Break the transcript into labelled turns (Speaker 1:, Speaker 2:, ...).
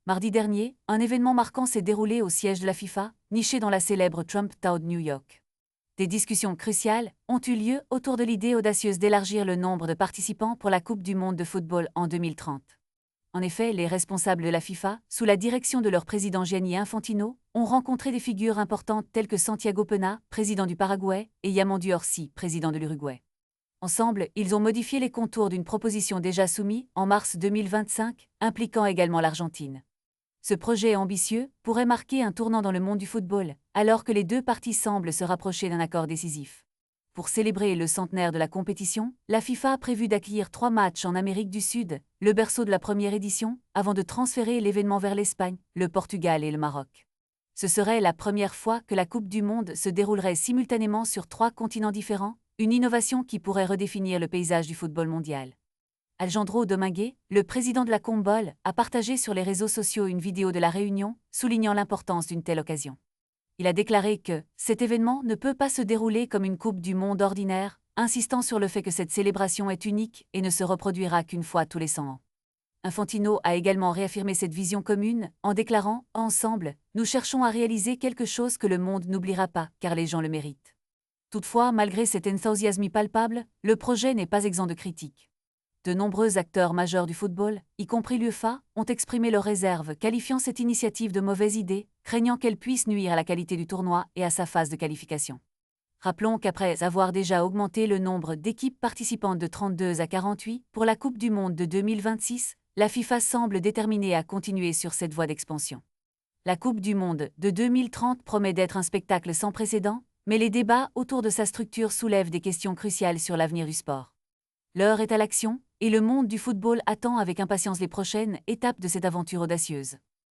Speaker 1: Mardi dernier, un événement marquant s'est déroulé au siège de la FIFA, niché dans la célèbre Trump Tower de New York. Des discussions cruciales ont eu lieu autour de l'idée audacieuse d'élargir le nombre de participants pour la Coupe du monde de football en 2030. En effet, les responsables de la FIFA, sous la direction de leur président Gianni Infantino, ont rencontré des figures importantes telles que Santiago Peña, président du Paraguay, et Yamandu Orsi, président de l'Uruguay. Ensemble, ils ont modifié les contours d'une proposition déjà soumise en mars 2025, impliquant également l'Argentine. Ce projet ambitieux pourrait marquer un tournant dans le monde du football, alors que les deux parties semblent se rapprocher d'un accord décisif. Pour célébrer le centenaire de la compétition, la FIFA a prévu d'accueillir 3 matchs en Amérique du Sud, le berceau de la première édition, avant de transférer l'événement vers l'Espagne, le Portugal et le Maroc. Ce serait la première fois que la Coupe du monde se déroulerait simultanément sur 3 continents différents, une innovation qui pourrait redéfinir le paysage du football mondial. Alejandro Domingue, le président de la Conmebol, a partagé sur les réseaux sociaux une vidéo de la réunion, soulignant l'importance d'une telle occasion. Il a déclaré que cet événement ne peut pas se dérouler comme une Coupe du monde ordinaire, insistant sur le fait que cette célébration est unique et ne se reproduira qu'une fois tous les 100 ans. Infantino a également réaffirmé cette vision commune en déclarant « Ensemble, nous cherchons à réaliser quelque chose que le monde n'oubliera pas, car les gens le méritent ». Toutefois, malgré cet enthousiasme palpable, le projet n'est pas exempt de critiques. De nombreux acteurs majeurs du football, y compris l'UEFA, ont exprimé leurs réserves, qualifiant cette initiative de mauvaise idée, craignant qu'elle puisse nuire à la qualité du tournoi et à sa phase de qualification. Rappelons qu'après avoir déjà augmenté le nombre d'équipes participantes de 32 à 48 pour la Coupe du monde de 2026, la FIFA semble déterminée à continuer sur cette voie d'expansion. La Coupe du monde de 2030 promet d'être un spectacle sans précédent, mais les débats autour de sa structure soulèvent des questions cruciales sur l'avenir du sport. L'heure est à l'action, et le monde du football attend avec impatience les prochaines étapes de cette aventure audacieuse.